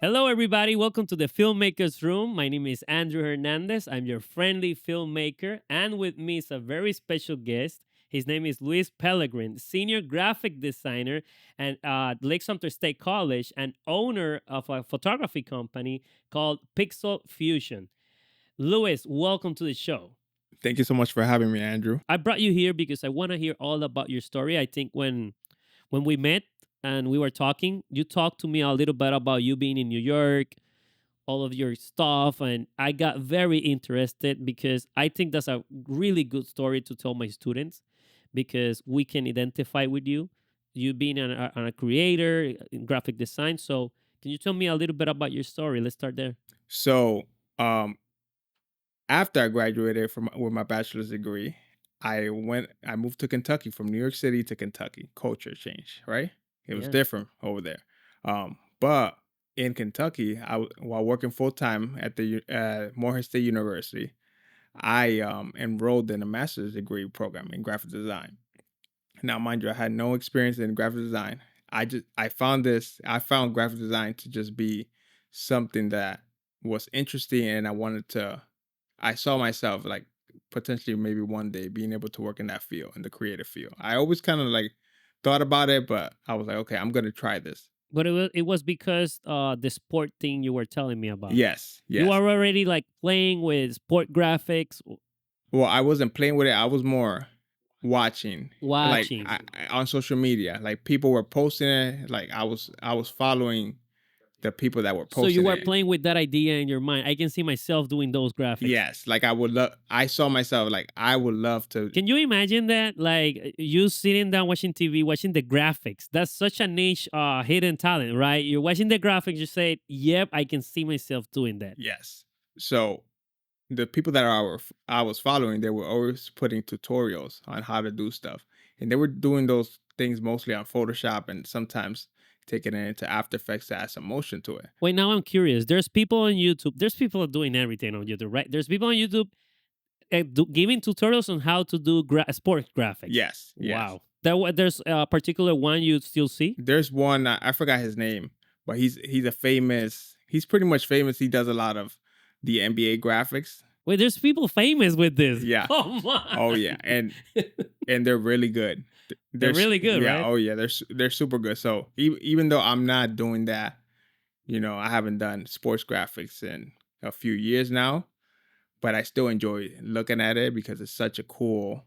Hello, everybody. Welcome to the Filmmakers Room. My name is Andrew Hernández. I'm your friendly filmmaker. And with me is a very special guest. His name is Luis Pelegrin, senior graphic designer at Lake-Sumter State College and owner of a photography company called PixelFusion. Luis, welcome to the show. Thank you so much for having me, Andrew. I brought you here because I want to hear all about your story. I think when we met and we were talking, you talked to me a little bit about you being in New York, all of your stuff, and I got very interested because I think that's a really good story to tell my students because we can identify with you. You being a creator in graphic design. So can you tell me a little bit about your story? Let's start there. So, um, after I graduated with my bachelor's degree, I moved to Kentucky from New York City to Kentucky. Culture change, right? It was Yeah. different over there. But in Kentucky, while working full time at the Morehead State University, I enrolled in a master's degree program in graphic design. Now, mind you, I had no experience in graphic design. I found graphic design to just be something that was interesting, and I saw myself like potentially maybe one day being able to work in that field, in the creative field. I always kind of like thought about it, but I was like, okay, I'm gonna try this. But it was because the sport thing you were telling me about. Yes, You yes. are already like playing with sport graphics, Well, I wasn't playing with it. I was more watching, like watching. on social media. Like people were posting it. Like I was following the people that were So you posting were it. playing with that idea in your mind. I can see myself doing those graphics. Yes, like I would love. I saw myself like I would love to. Can you imagine that? Like you sitting down watching TV, watching the graphics. That's such a niche hidden talent, right? You're watching the graphics, you say, yep, I can see myself doing that. Yes. So the people that I was following, they were always putting tutorials on how to do stuff, and they were doing those things mostly on Photoshop and sometimes taking it into After Effects to add some motion to it. Wait, now I'm curious. There's people on YouTube. There's people doing everything on YouTube, right? There's people on YouTube giving tutorials on how to do sport graphics. Yes. Yes. Wow. There's a particular one you still see? There's one I forgot his name, but he's pretty much famous. He does a lot of the NBA graphics. Wait, there's people famous with this. Yeah. Come on. Oh yeah, and they're really good. They're really good, yeah. right? Oh yeah, they're super good. So even though I'm not doing that, I haven't done sports graphics in a few years now, but I still enjoy looking at it because it's such a cool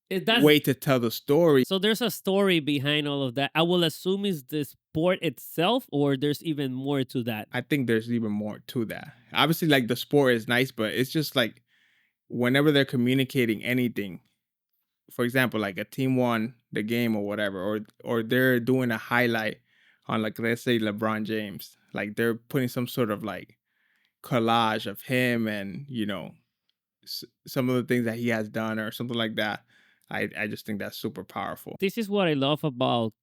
That's way to tell the story. So there's a story behind all of that. I will assume is the sport itself, or there's even more to that. I think there's even more to that. Obviously, like the sport is nice, but it's just like whenever they're communicating anything, for example, like a team won the game or whatever, or they're doing a highlight on, like, let's say LeBron James, like they're putting some sort of like collage of him and some of the things that he has done or something like that. I just think that's super powerful. This is what I love about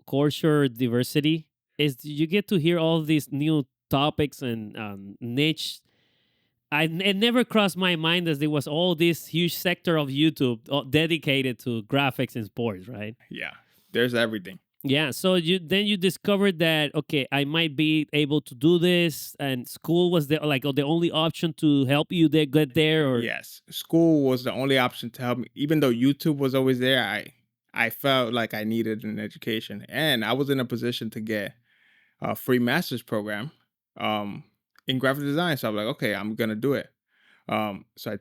culture diversity is you get to hear all these new topics and niche. It never crossed my mind that there was all this huge sector of YouTube dedicated to graphics and sports, right? Yeah, there's everything. Yeah, so you discovered that okay, I might be able to do this, and school was the only option to help you get there, or Yes, school was the only option to help me. Even though YouTube was always there, I felt like I needed an education, and I was in a position to get a free master's program in graphic design. So I was like, okay, I'm gonna do it. So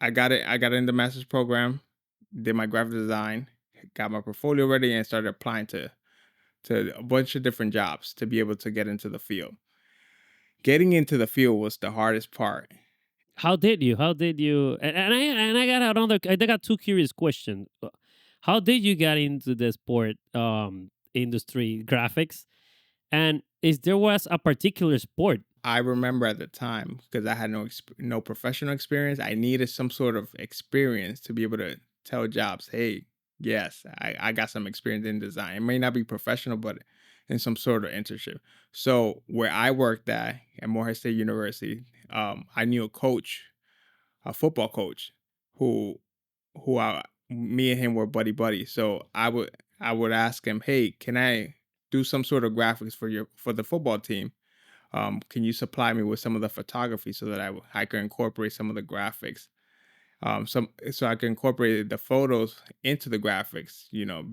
I got it. I got in the master's program, did my graphic design, got my portfolio ready, and started applying to a bunch of different jobs to be able to get into the field. Getting into the field was the hardest part. how did you? How did you? And I got another. I got two curious questions. How did you get into the sport industry, graphics, and is there was a particular sport? I remember at the time, because I had no professional experience, I needed some sort of experience to be able to tell jobs, hey, yes, I got some experience in design. It may not be professional, but in some sort of internship. So where I worked at Morehead State University, I knew a football coach, who me and him were buddy buddy. So I would ask him, hey, can I do some sort of graphics for the football team. Can you supply me with some of the photography so that I can incorporate some of the graphics, some so I can incorporate the photos into the graphics,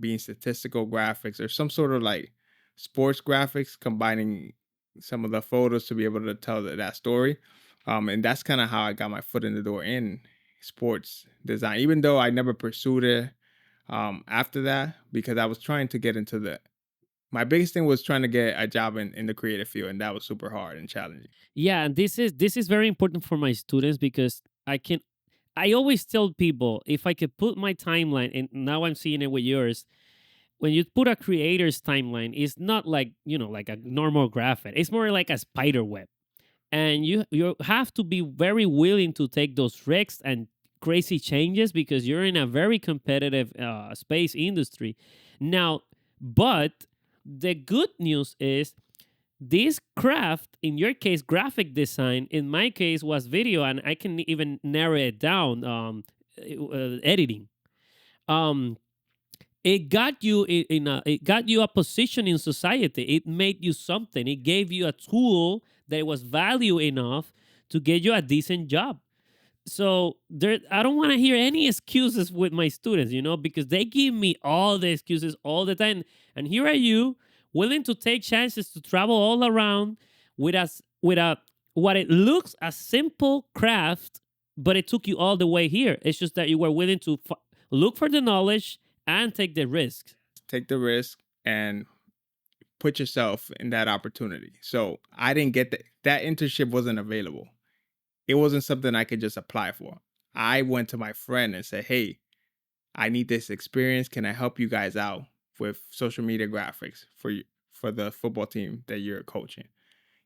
being statistical graphics or some sort of like sports graphics, combining some of the photos to be able to tell that story. And that's kind of how I got my foot in the door in sports design, even though I never pursued it after that, because I was trying to get into my biggest thing was trying to get a job in the creative field, and that was super hard and challenging. Yeah, and this is very important for my students because I always tell people if I could put my timeline, and now I'm seeing it with yours. When you put a creator's timeline, it's not like like a normal graphic. It's more like a spider web, and you have to be very willing to take those risks and crazy changes because you're in a very competitive space industry now. But the good news is this craft, in your case graphic design, in my case was video, and I can even narrow it down, editing. um it got you it got you a position in society. It made you something. It gave you a tool that was value enough to get you a decent job. So there, I don't want to hear any excuses with my students, because they give me all the excuses all the time. And here are you, willing to take chances to travel all around with us with a what it looks a simple craft, but it took you all the way here. It's just that you were willing to look for the knowledge and take the risks. Take the risk and put yourself in that opportunity. So I didn't get that internship wasn't available. It wasn't something I could just apply for. I went to my friend and said, "Hey, I need this experience. Can I help you guys out with social media graphics for the football team that you're coaching?"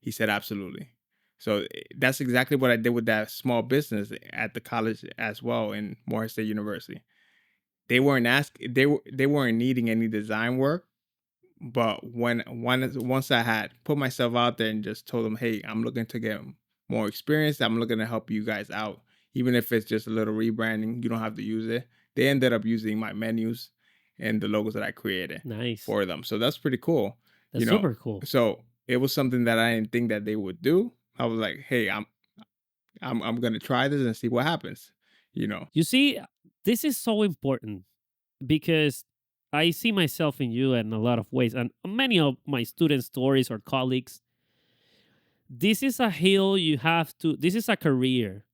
He said, "Absolutely." So that's exactly what I did with that small business at the college as well in Morehead State University. They weren't needing any design work, but once I had put myself out there and just told them, "Hey, I'm looking to get more experience. I'm looking to help you guys out, even if it's just a little rebranding. You don't have to use it." They ended up using my menus and the logos that I created Nice. for them. So that's pretty cool. That's super cool. So it was something that I didn't think that they would do. I was like, "Hey, I'm gonna try this and see what happens." You see, this is so important because I see myself in you in a lot of ways, and many of my student stories or colleagues. This is a hill you have to, this is a career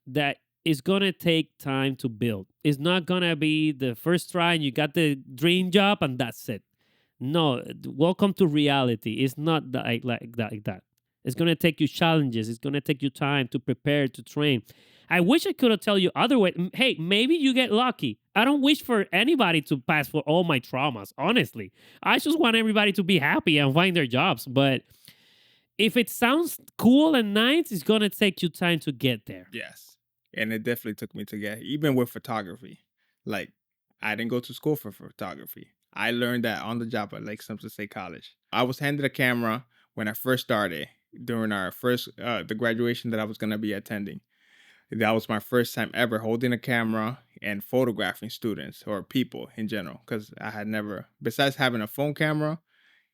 that is going to take time to build. It's not going to be the first try and you got the dream job and that's it. No, welcome to reality. It's not like that. It's going to take you challenges. It's going to take you time to prepare, to train. I wish I could have tell you otherwise. Hey, maybe you get lucky. I don't wish for anybody to pass for all my traumas, honestly. I just want everybody to be happy and find their jobs. But if it sounds cool and nice, it's going to take you time to get there. Yes. And it definitely took me to get, even with photography. Like, I didn't go to school for photography. I learned that on the job at Lake-Sumter State College. I was handed a camera when I first started during our first, the graduation that I was going to be attending. That was my first time ever holding a camera and photographing students or people in general. Because I had never, besides having a phone camera,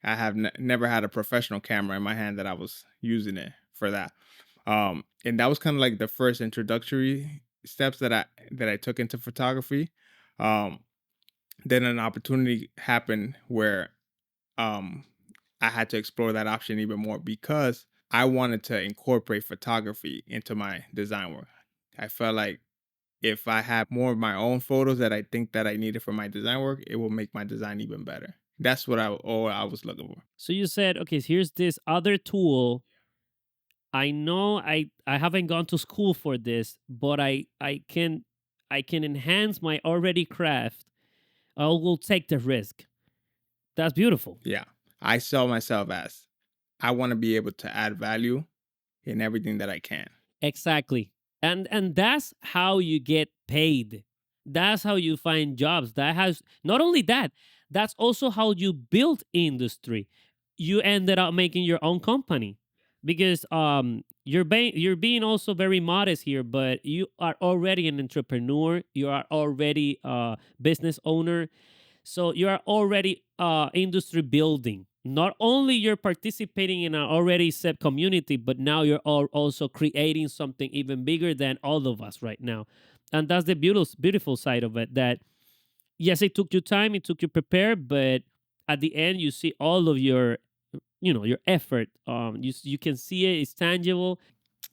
I have never had a professional camera in my hand that I was using it for that. And that was kind of like the first introductory steps that I took into photography. Then an opportunity happened where I had to explore that option even more because I wanted to incorporate photography into my design work. I felt like if I had more of my own photos that I think that I needed for my design work, it will make my design even better. That's what all I was looking for. So you said, okay, here's this other tool. I know I haven't gone to school for this, but I can enhance my already craft. I will take the risk. That's beautiful. Yeah. I saw myself as I want to be able to add value in everything that I can. Exactly. And that's how you get paid. That's how you find jobs. That has not only that, that's also how you build industry. You ended up making your own company because you're being also very modest here, but you are already an entrepreneur. You are already a business owner. So you are already industry building. not only you're participating in an already set community, but now you're also creating something even bigger than all of us right now. And that's the beautiful side of it, that yes, it took you time, it took you prepare, but at the end you see all of your, your effort. You can see it, it's tangible.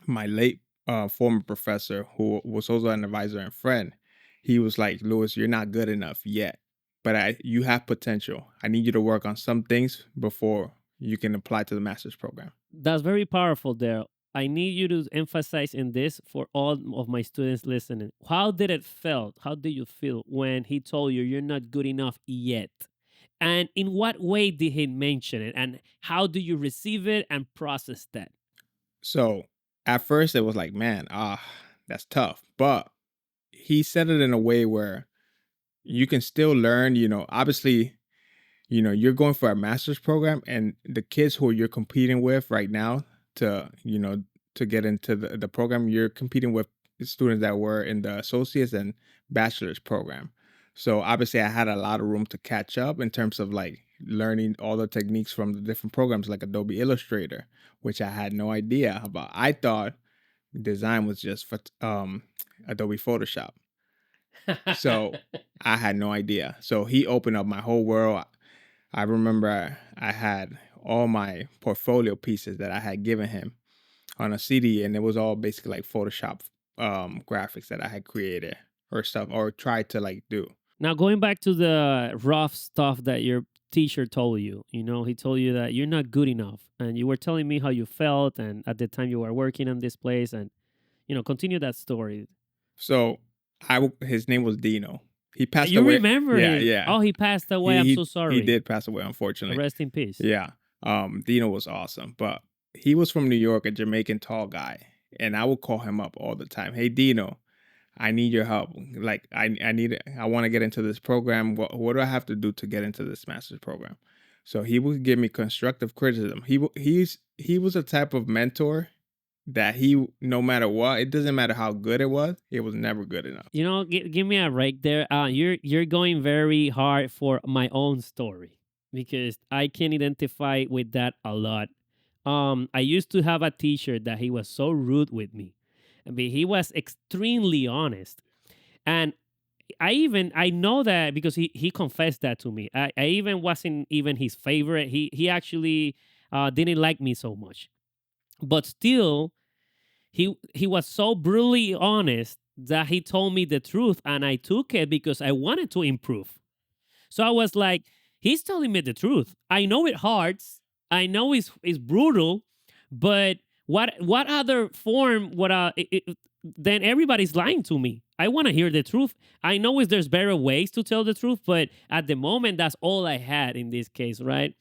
My late former professor, who was also an advisor and friend, he was like, "Louis, you're not good enough yet, but you have potential. I need you to work on some things before you can apply to the master's program." That's very powerful there. I need you to emphasize in this for all of my students listening. How did it felt? How did you feel when he told you you're not good enough yet? And in what way did he mention it? And how do you receive it and process that? So at first it was like, man, that's tough. But he said it in a way where you can still learn, obviously, you're going for a master's program, and the kids who you're competing with right now to, to get into the program, you're competing with students that were in the associates and bachelor's program. So obviously I had a lot of room to catch up in terms of like learning all the techniques from the different programs like Adobe Illustrator, which I had no idea about. I thought design was just for Adobe Photoshop. So I had no idea. So he opened up my whole world. I remember I had all my portfolio pieces that I had given him on a CD, and it was all basically like Photoshop graphics that I had created or stuff or tried to like do. Now, going back to the rough stuff that your teacher told you, he told you that you're not good enough. And you were telling me how you felt. And at the time you were working on this place. And, continue that story. So his name was Dino. He passed You away. remember Yeah, him? yeah. Oh, he passed away. I'm so sorry. He did pass away, unfortunately. Rest in peace. Yeah. Dino was awesome, but he was from New York, a Jamaican tall guy, and I would call him up all the time. Hey, Dino, I need your help. Like, I want to get into this program. What do I have to do to get into this master's program? So he would give me constructive criticism. He was a type of mentor that no matter what, it doesn't matter how good it was never good enough. Give me a break there. You're going very hard for my own story because I can identify with that a lot. I used to have a teacher that he was so rude with me. I mean, he was extremely honest, and I know that because he confessed that to me. I even wasn't even his favorite. He actually didn't like me so much, but still he was so brutally honest that he told me the truth, and I took it because I wanted to improve. So I was like, he's telling me the truth. I know it hurts. I know it's brutal, but what other form then everybody's lying to me. I want to hear the truth. I know there's better ways to tell the truth, but at the moment that's all I had in this case, right?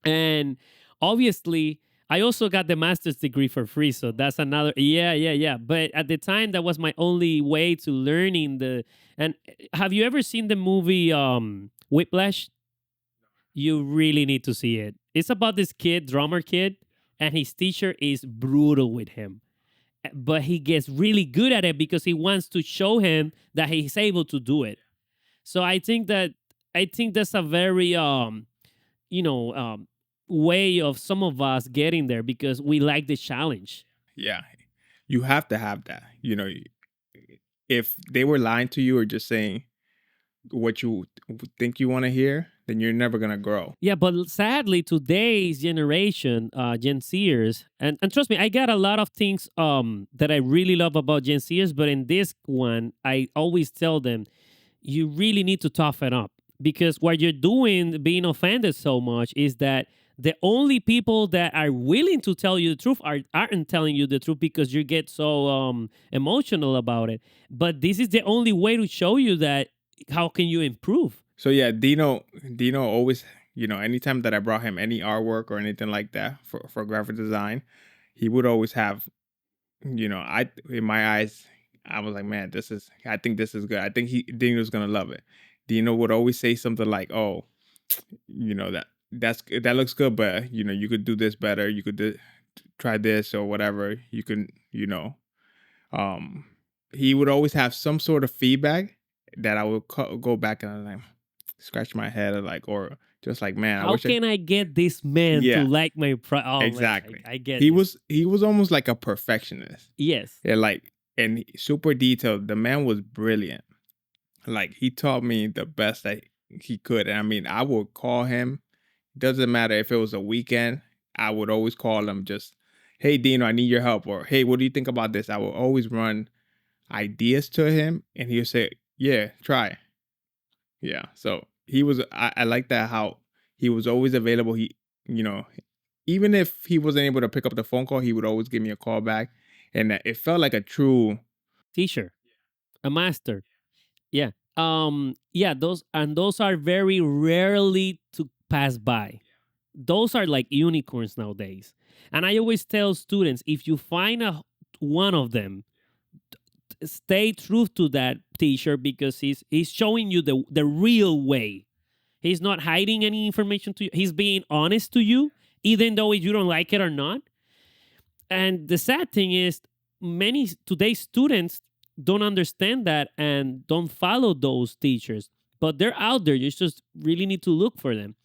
And obviously I also got the master's degree for free, so that's another yeah. But at the time that was my only way to learning the. And have you ever seen the movie Whiplash? You really need to see it. It's about this drummer kid, and his teacher is brutal with him. But he gets really good at it because he wants to show him that he's able to do it. So I think that's a very you know way of some of us getting there because we like the challenge. Yeah, you have to have that. If they were lying to you or just saying what you think you want to hear, then you're never gonna grow. Yeah, but sadly, today's generation, Gen Zers, and trust me, I got a lot of things that I really love about Gen Zers, but in this one, I always tell them, you really need to toughen up because what you're doing, being offended so much, is that the only people that are willing to tell you the truth aren't telling you the truth because you get so emotional about it. But this is the only way to show you that how can you improve. So yeah, Dino always, anytime that I brought him any artwork or anything like that for graphic design, he would always have, I in my eyes, I was like, man, I think this is good. I think Dino's gonna love it. Dino would always say something like, oh, that looks good, but you could do this better. You could try this or whatever. You can, um, he would always have some sort of feedback that I would go back and I'm like, scratch my head or Just like, man, I How wish I. can I get this man to Yeah, like my oh man, exactly. I get He you. was almost like a perfectionist. Yes. Yeah, like, and super detailed. The man was brilliant. Like, he taught me the best that he could. And I mean, I would call him. Doesn't matter if it was a weekend. I would always call him. Just, hey, Dino, I need your help. Or, hey, what do you think about this? I will always run ideas to him, and he'll say, yeah, try. Yeah. So he was. I like that how he was always available. You know, even if he wasn't able to pick up the phone call, he would always give me a call back, and it felt like a true. Teacher, a master. Yeah. Yeah, those are very rarely to pass by. Those are like unicorns nowadays. And I always tell students, if you find one of them, stay true to that teacher, because he's showing you the real way. He's not hiding any information to you. He's being honest to you, even though you don't like it or not. And the sad thing is, many today's students don't understand that and don't follow those teachers. But they're out there. You just really need to look for them.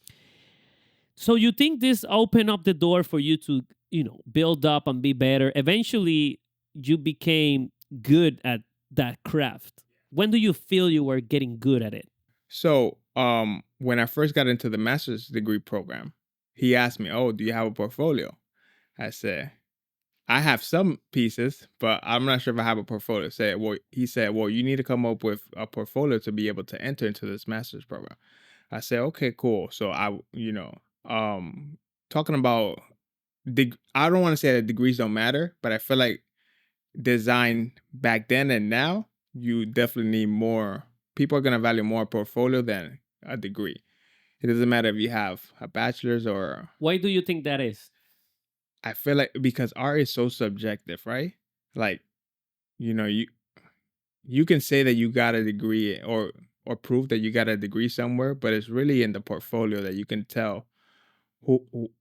So you think this opened up the door for you to, build up and be better? Eventually, you became good at that craft. When do you feel you were getting good at it? So, when I first got into the master's degree program, he asked me, "Oh, do you have a portfolio?" I said, "I have some pieces, but I'm not sure if I have a portfolio." He said, "Well, you need to come up with a portfolio to be able to enter into this master's program." I said, "Okay, cool." So talking about I don't want to say that degrees don't matter, but I feel like design back then and now, you definitely need more. People are gonna value more a portfolio than a degree. It doesn't matter if you have a bachelor's or. Why do you think that is? I feel like because art is so subjective, right? Like, you know, you can say that you got a degree or prove that you got a degree somewhere, but it's really in the portfolio that you can tell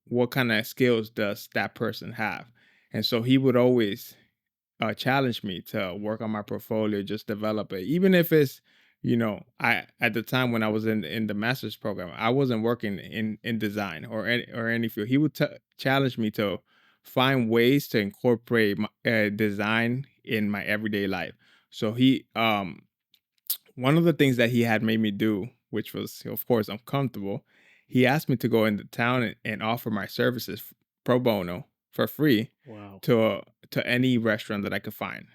what kind of skills does that person have. And so he would always challenge me to work on my portfolio, just develop it, even if it's. I at the time when I was in the master's program, I wasn't working in design or any field. He would challenge me to find ways to incorporate design in my everyday life. So he one of the things that he had made me do, which was of course uncomfortable, he asked me to go into town and offer my services pro bono for free Wow. to any restaurant that I could find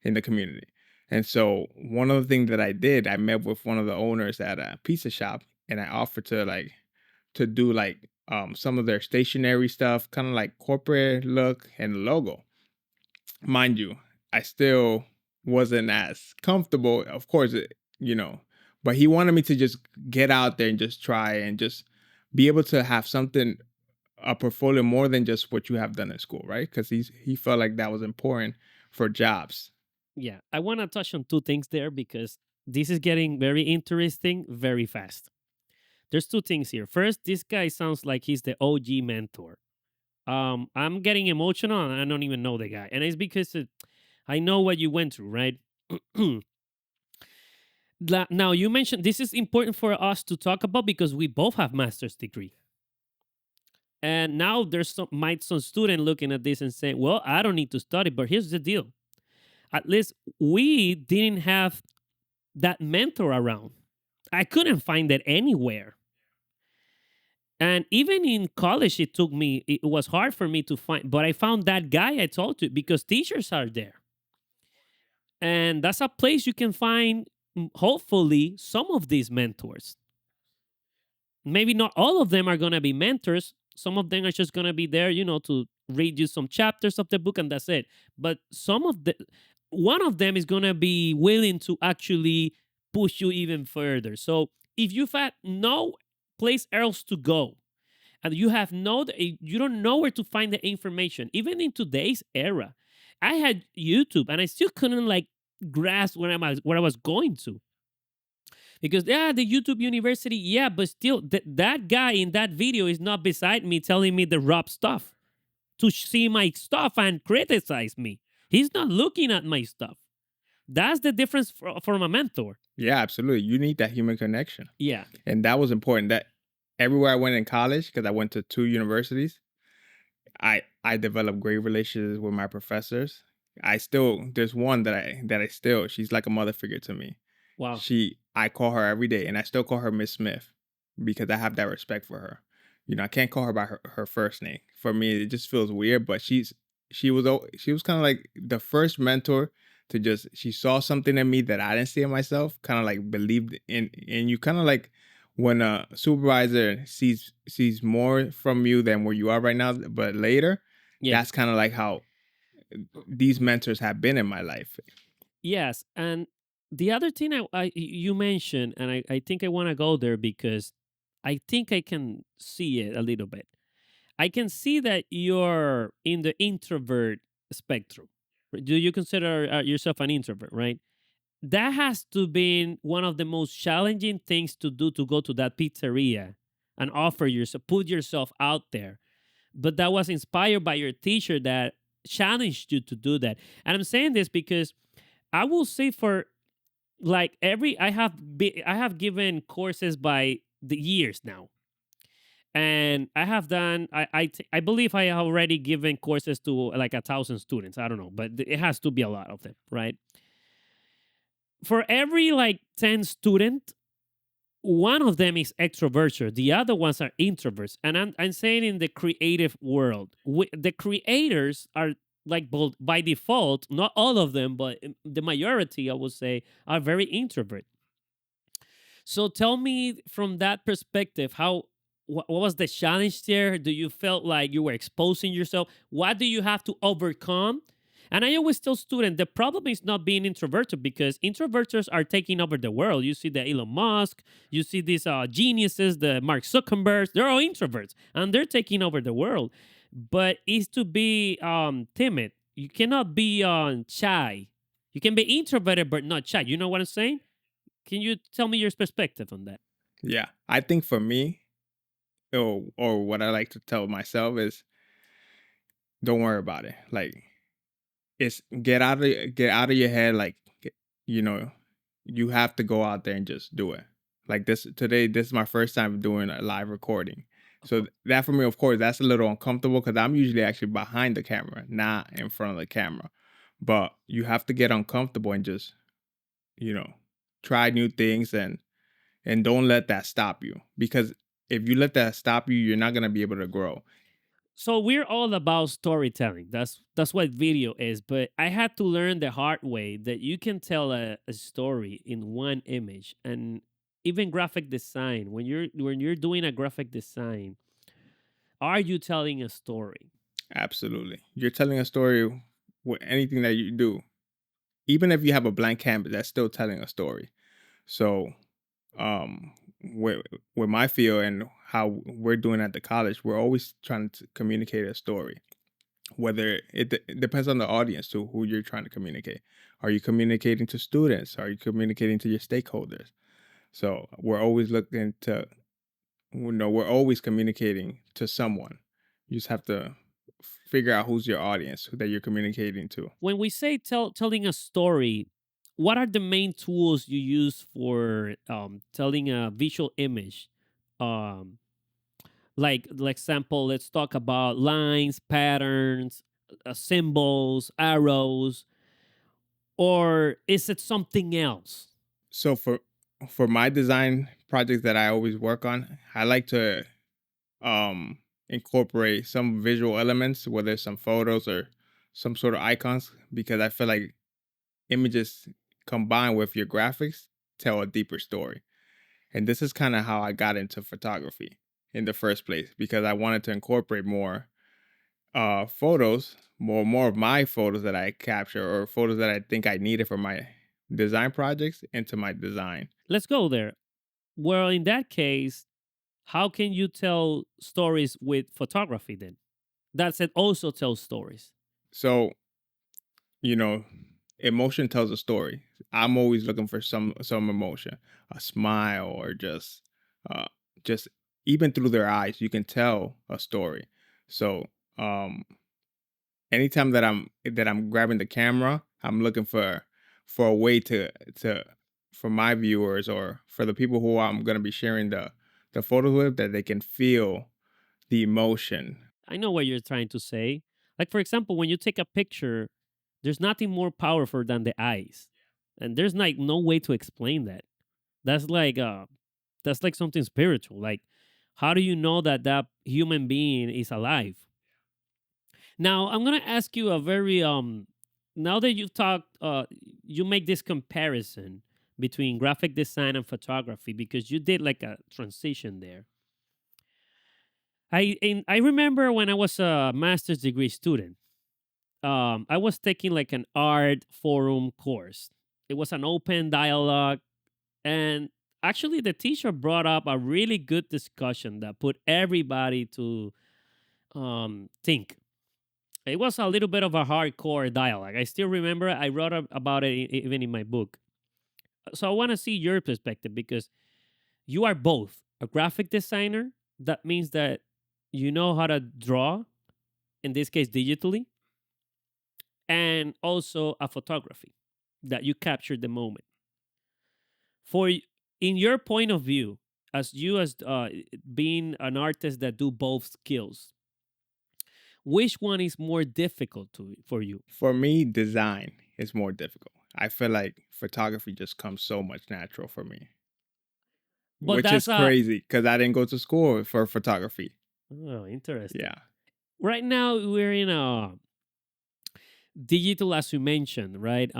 in the community. And so one of the things that I did, I met with one of the owners at a pizza shop, and I offered to do like some of their stationery stuff, kind of like corporate look and logo. Mind you, I still wasn't as comfortable, of course, but he wanted me to just get out there and just try and just be able to have something, a portfolio more than just what you have done in school, right? Because he felt like that was important for jobs. Yeah, I want to touch on two things there, because this is getting very interesting very fast. There's two things here. First, this guy sounds like he's the OG mentor. I'm getting emotional and I don't even know the guy. And it's because I know what you went through, right? Now, you mentioned this is important for us to talk about because we both have master's degree. And now there's some student looking at this and saying, well, I don't need to study, but here's the deal. At least we didn't have that mentor around. I couldn't find it anywhere. And even in college, it was hard for me to find, but I found that guy I told you, because teachers are there. And that's a place you can find, hopefully, some of these mentors. Maybe not all of them are going to be mentors. Some of them are just going to be there, to read you some chapters of the book and that's it. But one of them is going to be willing to actually push you even further. So if you've had no place else to go, and you don't know where to find the information, even in today's era, I had YouTube and I still couldn't like grasp where I was going to. Because the YouTube University, yeah, but still, that guy in that video is not beside me telling me the rough stuff to see my stuff and criticize me. He's not looking at my stuff. That's the difference from a mentor. Yeah, absolutely. You need that human connection. Yeah. And that was important. everywhere I went in college, because I went to 2 universities, I developed great relationships with my professors. I still there's one that I still she's like a mother figure to me. Wow. I call her every day, and I still call her Miss Smith because I have that respect for her. I can't call her by her first name. For me, it just feels weird, but she was kind of like the first mentor to just she saw something in me that I didn't see in myself, kind of like believed in you, kind of like when a supervisor sees more from you than where you are right now, but later, Yes. that's kind of like how these mentors have been in my life. Yes. And the other thing you mentioned, and I think I want to go there because I think I can see it a little bit. I can see that you're in the introvert spectrum. Do you consider yourself an introvert, right? That has to be one of the most challenging things to do, to go to that pizzeria and offer yourself, put yourself out there. But that was inspired by your teacher that challenged you to do that. And I'm saying this because I will say, for like every I have given courses by the years now, and I have done I believe I have already given courses to like 1,000 students. I don't know, but it has to be a lot of them, right? For every like 10 student, one of them is extroverted, the other ones are introverts. And I'm saying in the creative world, the creators are like both by default, not all of them, but the majority, I would say, are very introvert. So tell me from that perspective, how what was the challenge there? Do you felt like you were exposing yourself? What do you have to overcome? And I always tell students the problem is not being introverted, because introverts are taking over the world. You see the Elon Musk, you see these geniuses, the Mark Zuckerbergs. They're all introverts and they're taking over the world. But it's to be timid. You cannot be shy. You can be introverted but not shy. You know what I'm saying? Can you tell me your perspective on that? Yeah, I think for me, or what I like to tell myself is, don't worry about it. Like, it's get out of your head. Like, you know, you have to go out there and just do it. Like this today, this is my first time doing a live recording. So that for me, of course, that's a little uncomfortable because I'm usually actually behind the camera, not in front of the camera. But you have to get uncomfortable and just, you know, try new things and don't let that stop you. Because if you let that stop you, you're not gonna be able to grow. So we're all about storytelling. That's what video is. But I had to learn the hard way that you can tell a story in one image. And even graphic design, when you're doing a graphic design, are you telling a story? Absolutely. You're telling a story with anything that you do. Even if you have a blank canvas, that's still telling a story. So, um, with my field and how we're doing at the college, we're always trying to communicate a story. Whether it depends on the audience to who you're trying to communicate. Are you communicating to students? Are you communicating to your stakeholders? So we're always looking to, we're always communicating to someone. You just have to figure out who's your audience that you're communicating to. When we say telling a story, what are the main tools you use for telling a visual image? Um, like example, let's talk about lines, patterns, symbols, arrows, or is it something else? So for my design projects that I always work on, I like to incorporate some visual elements, whether it's some photos or some sort of icons, because I feel like images combined with your graphics tell a deeper story. And this is kind of how I got into photography in the first place, because I wanted to incorporate more photos, more of my photos that I capture or photos that I think I needed for my design projects into my design. Let's go there. Well, in that case, how can you tell stories with photography then? That's it also tells stories. So, you know, emotion tells a story. I'm always looking for some emotion, a smile, or uh just even through their eyes, you can tell a story. So, um anytime that I'm grabbing the camera, I'm looking for a way to for my viewers or for the people who I'm going to be sharing the photos with that they can feel the emotion. I know what you're trying to say. Like, for example, when you take a picture, there's nothing more powerful than the eyes. And there's like no way to explain that. That's like something spiritual. Like, how do you know that that human being is alive? Now, I'm gonna ask you a very now that you've talked you make this comparison between graphic design and photography because you did like a transition there. I remember when I was a master's degree student, I was taking like an art forum course. It was an open dialogue, and actually, the teacher brought up a really good discussion that put everybody to think. It was a little bit of a hardcore dialogue. I still remember I wrote about it even in my book. So I want to see your perspective because you are both a graphic designer. That means that you know how to draw, in this case, digitally, and also a photography that you capture the moment. In your point of view, as you as being an artist that do both skills, which one is more difficult for you? For me, design is more difficult. I feel like photography just comes so much natural for me, But which is that's a crazy because I didn't go to school for photography. oh, interesting. Yeah. Right now we're in a digital, as you mentioned, right?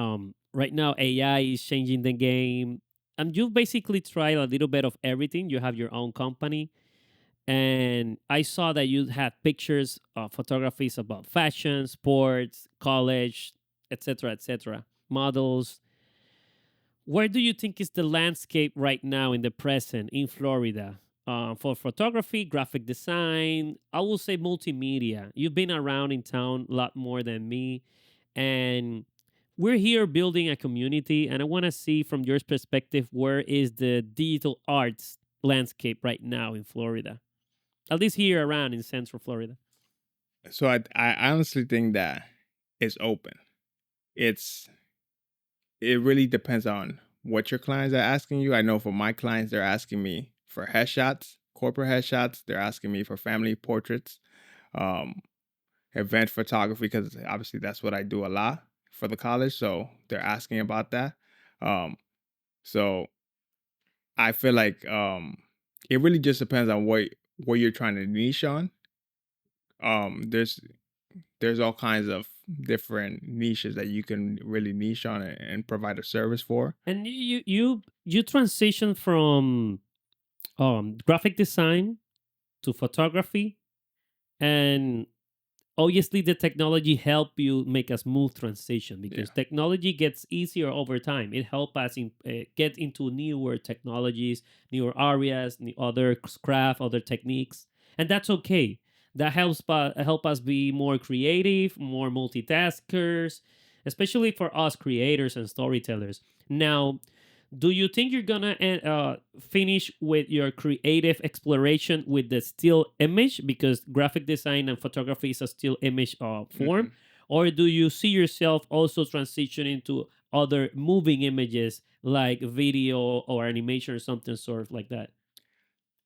Right now AI is changing the game, and you've basically tried a little bit of everything. You have your own company, and I saw that you had pictures, photographies about fashion, sports, college, etc., models. Where do you think is the landscape right now in the present in Florida for photography, graphic design? I will say multimedia. You've been around in town a lot more than me, and we're here building a community. And I want to see from your perspective where is the digital arts landscape right now in Florida, at least here around in Central Florida. So I honestly think that it's open. It's it really depends on what your clients are asking you. I know for my clients, they're asking me for headshots, corporate headshots. They're asking me for family portraits, um, event photography, because obviously that's what I do a lot for the college. So they're asking about that. Um, so I feel like it really just depends on what you're trying to niche on. Um, there's there's all kinds of different niches that you can really niche on and provide a service for. And you transition from graphic design to photography, and obviously the technology help you make a smooth transition Yeah. because technology gets easier over time. It help us get into newer technologies, newer areas, other craft, other techniques, and that's okay. That help us be more creative, more multitaskers, especially for us creators and storytellers. Now, do you think you're gonna finish with your creative exploration with the still image because graphic design and photography is a still image form, Mhm. or do you see yourself also transitioning to other moving images like video or animation or something sort of like that?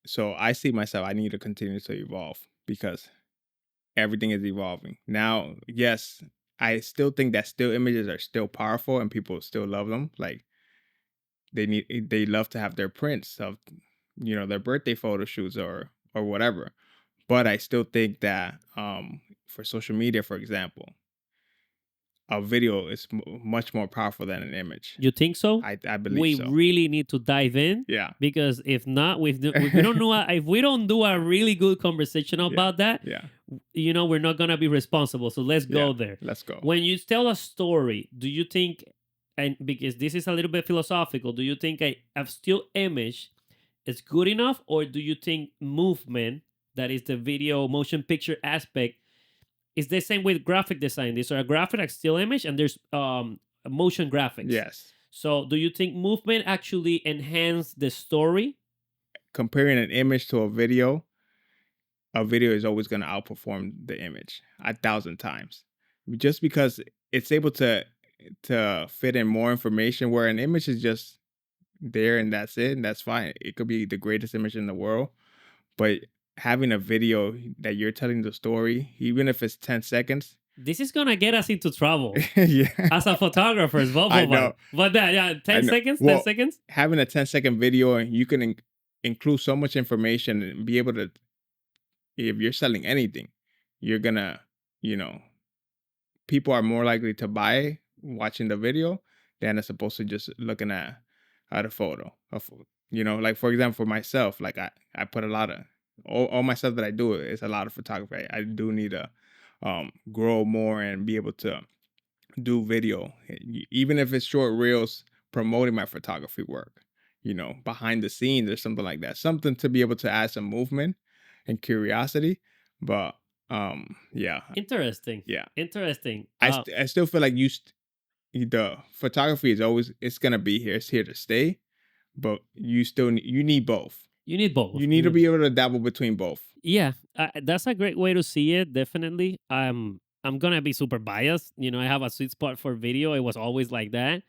So I see myself, I need to continue to evolve because everything is evolving. Now, yes, I still think that still images are still powerful and people still love them. Like they love to have their prints of their birthday photo shoots or whatever. But I still think that for social media, for example, a video is much more powerful than an image. You think so? I believe We so. really need to dive in Yeah. because if not, if we don't know if we don't do a really good conversation Yeah. about that, Yeah. we're not gonna be responsible. So let's Yeah. go there. Let's go. When you tell a story, do you think, and because this is a little bit philosophical, do you think a still image is good enough, or do you think movement, that is the video motion picture aspect, is the same with graphic design? These are a graphic, a still image, and there's motion graphics. Yes. So, do you think movement actually enhance the story? Comparing an image to a video is always going to outperform the image 1,000 times, just because it's able to fit in more information where an image is just there and that's it, and that's fine. It could be the greatest image in the world, but having a video that you're telling the story, even if it's 10 seconds. This is gonna get us into trouble Yeah, as a photographers, both I of us. know. But yeah, I 10 know. seconds, 10 Well, seconds. having a 10-second video, and you can include so much information and be able to, if you're selling anything, you're gonna, you know, people are more likely to buy watching the video than as opposed to just looking at a photo of, like for example, for myself, like I put a lot of all my stuff that I do is a lot of photography. I do need to grow more and be able to do video, even if it's short reels promoting my photography work, behind the scenes or something like that. Something to be able to add some movement and curiosity. But yeah, Interesting. yeah. Interesting. I still feel like the photography is always, it's gonna be here. It's here to stay. But you need both. You need both. You need to be able to dabble between both. Yeah, that's a great way to see it. Definitely. I'm gonna be super biased. I have a sweet spot for video. It was always like that,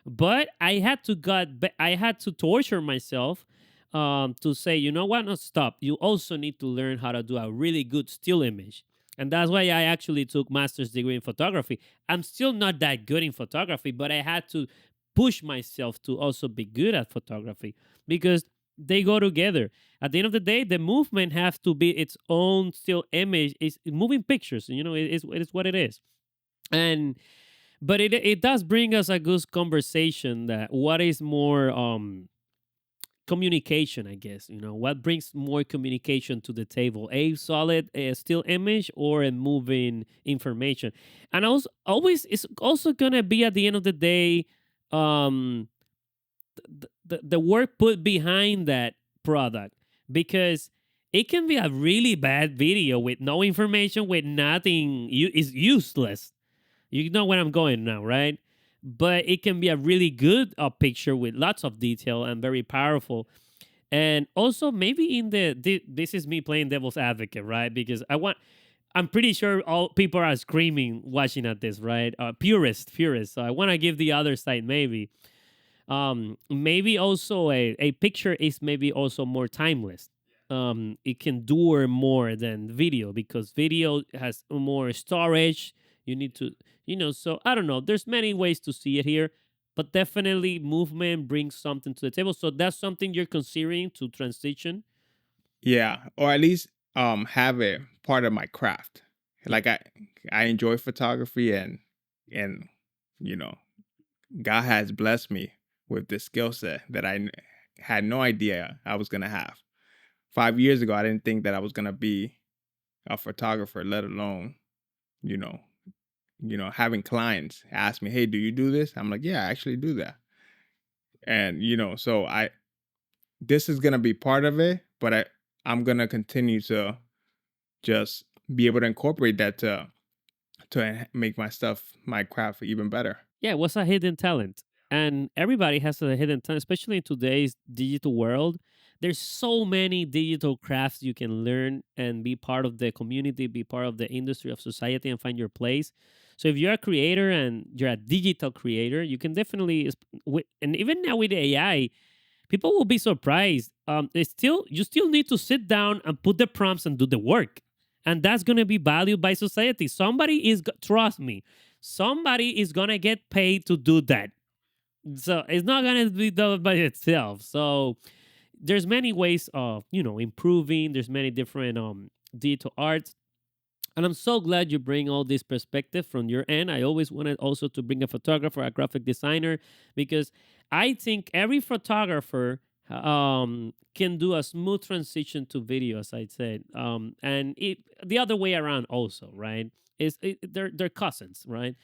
but I had to torture myself to say, you know what? No, stop. You also need to learn how to do a really good still image, and that's why I actually took master's degree in photography. I'm still not that good in photography, but I had to push myself to also be good at photography because they go together. At the end of the day, the movement has to be its own still image. Is moving pictures. It is what it is. And but it does bring us a good conversation that what is more communication, I guess. What brings more communication to the table, a solid still image or a moving information. And also always it's also gonna be at the end of the day um the work put behind that product, because it can be a really bad video with no information, with nothing. Is useless. You know where I'm going now, right? But it can be a really good picture with lots of detail and very powerful. And also maybe this is me playing devil's advocate, right? Because I'm pretty sure all people are screaming watching at this, right? Purists. So I want to give the other side maybe. Maybe also a picture is maybe also more timeless. It can endure more than video because video has more storage. You need to, so I don't know. There's many ways to see it here, but definitely movement brings something to the table. So that's something you're considering to transition. Yeah, or at least have it part of my craft. Yeah. Like I enjoy photography, and you know, God has blessed me with this skill set that had no idea I was gonna have. 5 years ago, I didn't think that I was gonna be a photographer, let alone, you know, having clients ask me, "Hey, do you do this?" I'm like, "Yeah, I actually do that." And so this is gonna be part of it, but I'm gonna continue to just be able to incorporate that to make my craft even better. Yeah, it was a hidden talent. And everybody has a hidden talent, especially in today's digital world. There's so many digital crafts you can learn and be part of the community, be part of the industry of society, and find your place. So if you're a creator and you're a digital creator, you can definitely, and even now with AI, people will be surprised. You still need to sit down and put the prompts and do the work, and that's gonna be valued by society. Trust me, somebody is gonna get paid to do that. So it's not gonna be done by itself. So there's many ways of improving. There's many different digital arts. And I'm so glad you bring all this perspective from your end. I always wanted also to bring a photographer, a graphic designer, because I think every photographer can do a smooth transition to video, as I said. And the other way around also, right? They're cousins, right?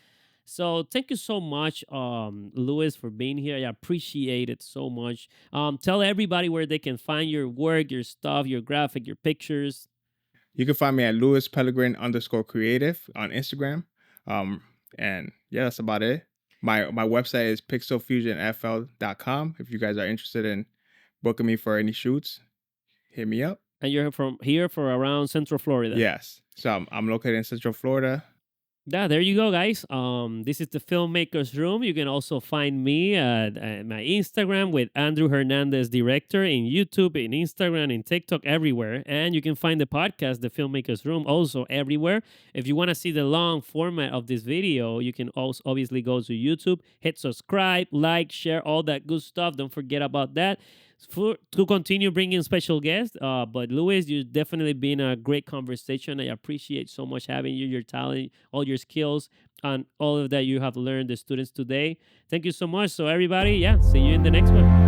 So thank you so much, Luis, for being here. I appreciate it so much. Tell everybody where they can find your work, your stuff, your graphic, your pictures. You can find me at @LewisPelegrin_creative on Instagram. And yeah, that's about it. My website is PixelFusionFL.com. If you guys are interested in booking me for any shoots, hit me up. And you're from here for around Central Florida. Yes. So I'm located in Central Florida. Yeah, there you go, guys. This is the Filmmakers Room. You can also find me at my Instagram with Andrew Hernandez Director in YouTube, in Instagram, in TikTok, everywhere. And you can find the podcast, the Filmmakers Room, also everywhere. If you want to see the long format of this video, you can also obviously go to YouTube, hit subscribe, like, share, all that good stuff. Don't forget about that. To continue bringing special guests. But Luis, you've definitely been a great conversation. I appreciate so much having you, your talent, all your skills, and all of that you have learned the students today. Thank you so much. So everybody, yeah, see you in the next one.